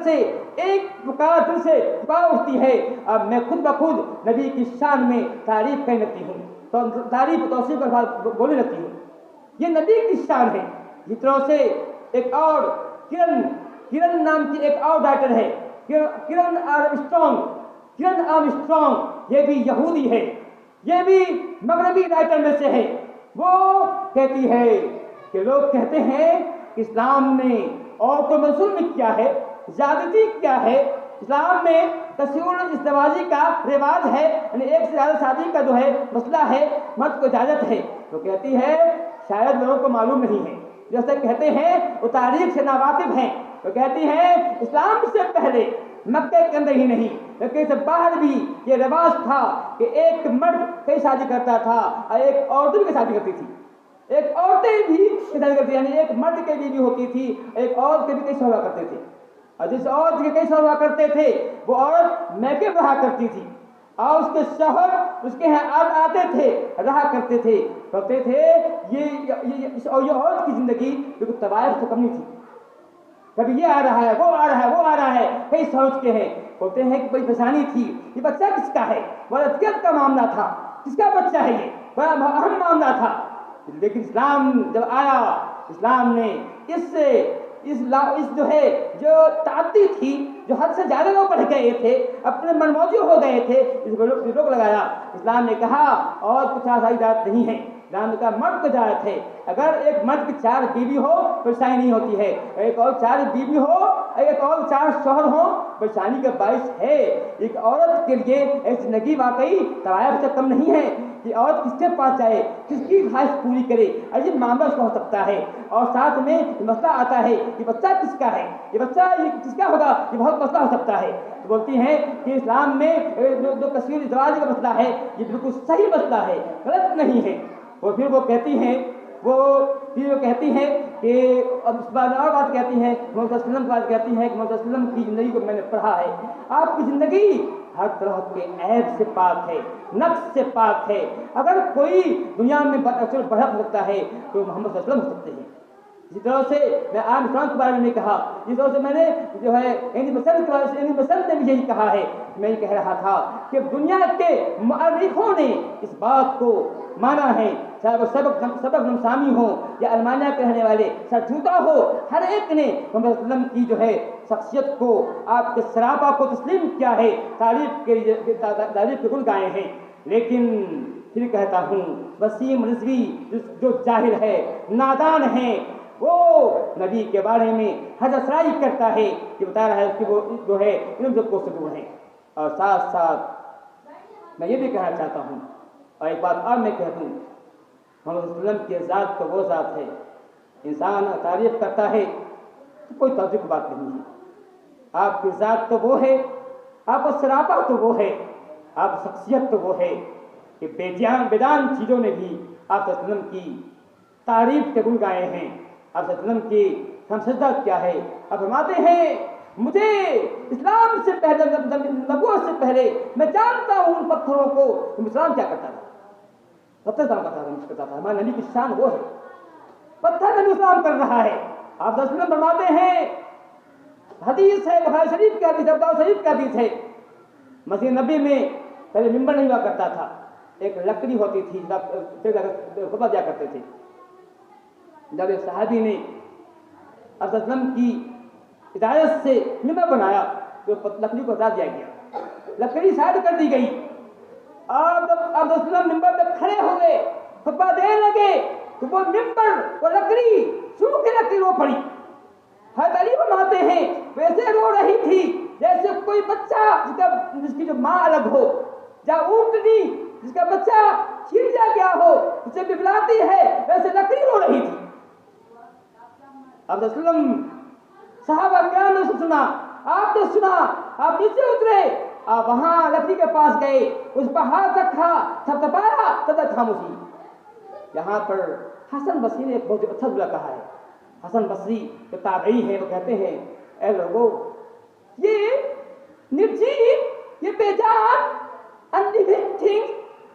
سے ایک پکار دل سے پکار اٹھتی ہے، اب میں خود بخود نبی کی شان میں تعریف کرنے لگتی ہوں، تو تعریف توصیف کا الفاظ بولنے لگتی ہوں۔ یہ نبی کی شان ہے۔ جس طرح سے ایک اور کرن نام کی ایک اور ڈاکٹر ہے، کرن آرمسٹرانگ، یہ بھی یہودی ہے، یہ بھی مغربی رائٹر میں سے ہے۔ وہ کہتی ہے کہ لوگ کہتے ہیں کہ اسلام نے عورتوں میں ظلم کیا ہے، زیادتی کیا ہے، اسلام میں تصور ازدواجی کا رواج ہے، یعنی ایک سے زیادہ شادی کا جو ہے مسئلہ ہے، مرد کو اجازت ہے۔ تو کہتی ہے شاید لوگوں کو معلوم نہیں ہے، جیسے کہتے ہیں وہ تاریخ سے ناواقف ہیں۔ تو کہتی ہیں اسلام سے پہلے مکے کے اندر ہی نہیں بلکہ اس سے باہر بھی یہ رواج تھا کہ ایک مرد کئی شادی کرتا تھا اور ایک عورت بھی شادی کرتی تھی، ایک عورتیں بھی شادی کرتی، یعنی ایک مرد کے بھی ہوتی تھی، ایک عورت کے بھی کئی شوہر کرتے تھے، اور جس عورت کے کئی شوہر کرتے تے وہ عورت میکے رہا کرتی تھی، اور اس کے شوہر اس کے یہاں آتے تھے، رہا کرتے تھے، کرتے تھے۔ یہ عورت کی زندگی بالکل طوائف سے کم نہیں تھی، کبھی یہ آ رہا ہے، وہ آ رہا ہے، وہ آ رہا ہے، کئی سوچ کے ہیں، بولتے ہیں کہ کوئی پریشانی تھی، یہ بچہ کس کا ہے، بڑا عزت کا معاملہ تھا، کس کا بچہ ہے، یہ بڑا اہم معاملہ تھا۔ لیکن اسلام جب آیا، اسلام نے اس جو ہے جو تعدی تھی، جو حد سے زیادہ لوگ بڑھ گئے تھے، اپنے منموجی ہو گئے تھے، اس کو روک لگایا۔ اسلام نے کہا اور کچھ ساری اجازت نہیں ہے، اسلام نے کہا مرد کو اجازت ہے، اگر ایک مرد کی 4 بیوی ہو پریشانی نہیں ہوتی ہے، ایک اور 4 بیوی ہو، ایک اور 4 شوہر ہو، پریشانی کا باعث ہے۔ ایک عورت کے لیے ایسی زندگی واقعی طوائف سے کم نہیں ہے کہ عورت کس کے پاس جائے، کس کی خواہش پوری کرے، عجیب معاملہ اس کا ہو سکتا ہے۔ اور ساتھ میں یہ مسئلہ آتا ہے کہ بچہ کس کا ہے، یہ بچہ کس کا ہوگا، یہ بہت مسئلہ ہو سکتا ہے۔ تو بولتی ہیں کہ اسلام میں جو تصویر ازدواج کا مسئلہ ہے یہ بالکل صحیح مسئلہ ہے، غلط نہیں ہے۔ اور پھر وہ کہتی ہیں کہ اب اس بات اور بات کہتی ہیں، محمد صلی اللہ علیہ وسلم کی بات کہتی ہیں کہ محمد صلی اللہ علیہ وسلم کی زندگی کو میں نے پڑھا ہے، آپ کی زندگی ہر طرح کے عیب سے پاک ہے، نقص سے پاک ہے۔ اگر کوئی دنیا میں بڑھت سکتا ہے تو محمد صلی اللہ علیہ وسلم ہو سکتے ہیں۔ اسی طرح سے میں عام اسلام کے بارے میں نہیں کہا، جس طرح سے میں نے جو ہے مسلم نے بھی یہی کہا ہے۔ میں یہ کہہ رہا تھا کہ دنیا کے مؤرخوں نے اس بات کو مانا ہے، چاہے وہ سبق نمسامی ہو یا المانیہ کے رہنے والے سرجھوتا ہو، ہر ایک نے محمد صلی اللہ علیہ وسلم کی جو ہے شخصیت کو، آپ کے سراپا کو تسلیم کیا ہے، تعریف کے گن گائے ہیں۔ لیکن پھر کہتا ہوں وسیم رضوی جو جاہل ہے، نادان ہے، وہ نبی کے بارے میں حضرت سرائی کرتا ہے کہ بتا رہا ہے کہ وہ جو ہے علم کو سبور ہے۔ اور ساتھ ساتھ میں یہ بھی کہنا چاہتا ہوں، اور ایک بات اور میں کہہ دوں، محمد صلی اللہ علیہ وسلم کی ذات تو وہ ذات ہے، انسان تعریف کرتا ہے تو کوئی تعجب کی بات نہیں ہے۔ آپ کی ذات تو وہ ہے، آپ کا سراپا تو وہ ہے، آپ کی شخصیت تو وہ ہے کہ بیدان چیزوں نے بھی آپ صلی اللہ علیہ وسلم کی تعریف کے گن گائے ہیں۔ آپ صلی اللہ علیہ وسلم کی ہمسجدہ کیا ہے، آپ فرماتے ہیں مجھے اسلام سے پہلے، نبوت سے پہلے میں جانتا ہوں ان پتھروں کو اسلام کیا کرتا تھا، پتھر کام کرتا تھا۔ ہمارے نبی کی شان وہ ہے، پتھر نبی اسلام کر رہا ہے۔ آپ صلی اللہ علیہ وسلم فرماتے ہیں، حدیث ہے بخاری شریف کی حدیث، ابو شریف کی حدیث ہے، مسجد نبی میں پہلے ممبر نہیں ہوا کرتا تھا، ایک لکڑی ہوتی تھی، خطبہ دیا کرتے تھے۔ جب ایک صحابی نے آپ صلی اللہ علیہ وسلم کی ہدایت سے ممبر بنایا تو لکڑی کو ہٹا دیا گیا، لکڑی سائڈ کر دی گئی، اور جب آپ صلی اللہ علیہ وسلم ممبر پہ کھڑے ہو گئے، خطبہ دینے لگے تو وہ ممبر، وہ لکڑی سوکھی لکڑی رو پڑی۔ حضرت علی فرماتے ہیں ویسے رو رہی تھی جیسے کوئی بچہ جس کی جو ماں الگ ہو، یا اونٹنی جس کا بچہ چھین گیا ہو، اسے ببلاتی ہے، ویسے لکڑی رو رہی تھی۔ آپ صلی اللہ علیہ وسلم صحابہ کرام نے سنا، آپ نے سنا، آپ نیچے اترے، آپ وہاں لکڑی کے پاس گئے، اس پر ہاتھ رکھا، تھپتھپایا، تب تک خاموشی۔ یہاں پر حسن بصری نے ایک بہت اچھا جملہ کہا ہے۔ حسن بصری جو تابعی ہیں وہ کہتے ہیں اے لوگوں، یہ نرجیب، یہ بے جان انلیونگ تھنگ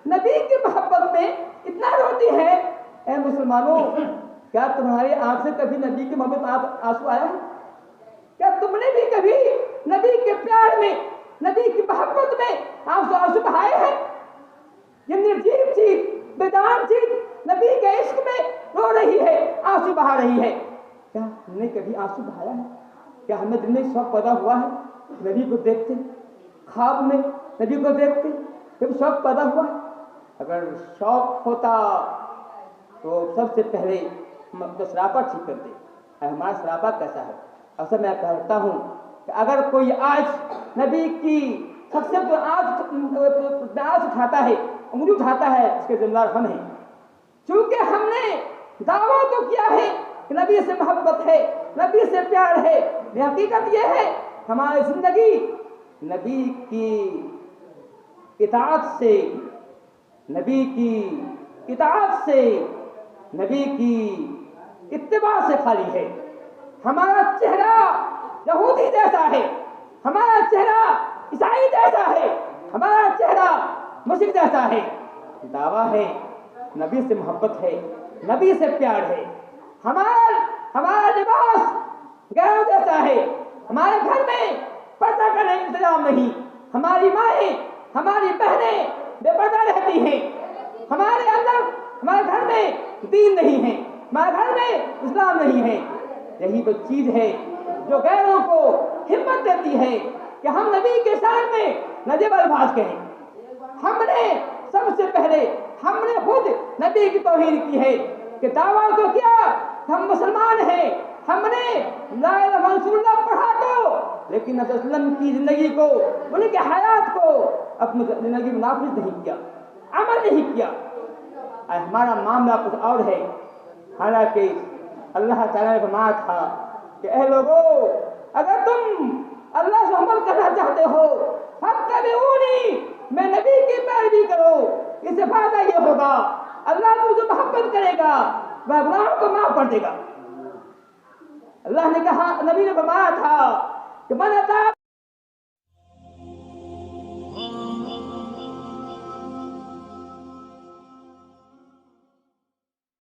نبی کی محبت میں اتنا روتی ہے۔ اے مسلمانوں، کیا تمہاری آنکھ سے کبھی نبی کی محبت میں آنسو آیا ہے؟ کیا تم نے بھی کبھی نبی کے پیار میں، نبی کی محبت میں آنسو بہائے ہیں؟ یہ نرجیب چیز، بیدار چیز نبی کے عشق میں رو رہی ہے، آنسو بہا رہی ہے۔ کیا ہم نے کبھی آنسو بہایا ہے؟ کیا ہمیں دل میں شوق پیدا ہوا ہے نبی کو دیکھتے، خواب میں نبی کو دیکھتے؟ کبھی شوق پیدا ہوا ہے؟ اگر شوق ہوتا تو سب سے پہلے ہم اپنا سراپا ٹھیک کر دیں، ہمارا سراپا کیسا ہے؟ اصل میں کہتا ہوں کہ اگر کوئی آج نبی کی سب سے آج اٹھاتا ہے، انگلی اٹھاتا ہے، اس کے ذمہ دار ہم ہیں، چونکہ ہم نے دعویٰ تو کیا ہے کہ نبی سے محبت ہے، نبی سے پیار ہے، حقیقت یہ ہے ہماری زندگی نبی کی اطاعت سے، نبی کی اطاعت سے، نبی کی اتباع سے خالی ہے۔ ہمارا چہرہ یہودی جیسا ہے، ہمارا چہرہ عیسائی جیسا ہے، ہمارا چہرہ مشرک جیسا ہے۔ دعویٰ ہے نبی سے محبت ہے، نبی سے پیار ہے۔ ہمارا لباس غیروں جیسا ہے، ہمارے گھر میں پردہ کا انتظام نہیں، ہماری مائیں، ہماری بہنیں بے پردہ رہتی ہیں، ہمارے گھر میں دین نہیں ہے، ہمارے گھر میں اسلام نہیں ہے۔ یہی تو چیز ہے جو غیروں کو ہمت دیتی ہے کہ ہم نبی کے سامنے نجیب الفاظ کہیں۔ ہم نے سب سے پہلے ہم نے خود نبی کی توہین کی ہے کہ دعویٰ تو کیا کہ ہم مسلمان ہیں، ہم نے لا الہ الا اللہ پڑھا تو، لیکن نبی صلی اللہ علیہ وسلم کی زندگی کو، ان کی حیات کو اپنی زندگی میں نافذ نہیں کیا، عمل نہیں کیا۔ ہمارا معاملہ کچھ اور ہے، حالانکہ اللہ تعالیٰ نے فرمایا تھا کہ اے لوگو، اگر تم اللہ سے عمل کرنا چاہتے ہو فاتبعونی، میں نبی کی پیروی کرو، اس سے فائدہ یہ ہوگا اللہ تم سے محبت کرے گا، وہ گناہوں کو معاف کر دے گا۔ اللہ نے کہا، نبی نے فرمایا تھا کہ من اطاع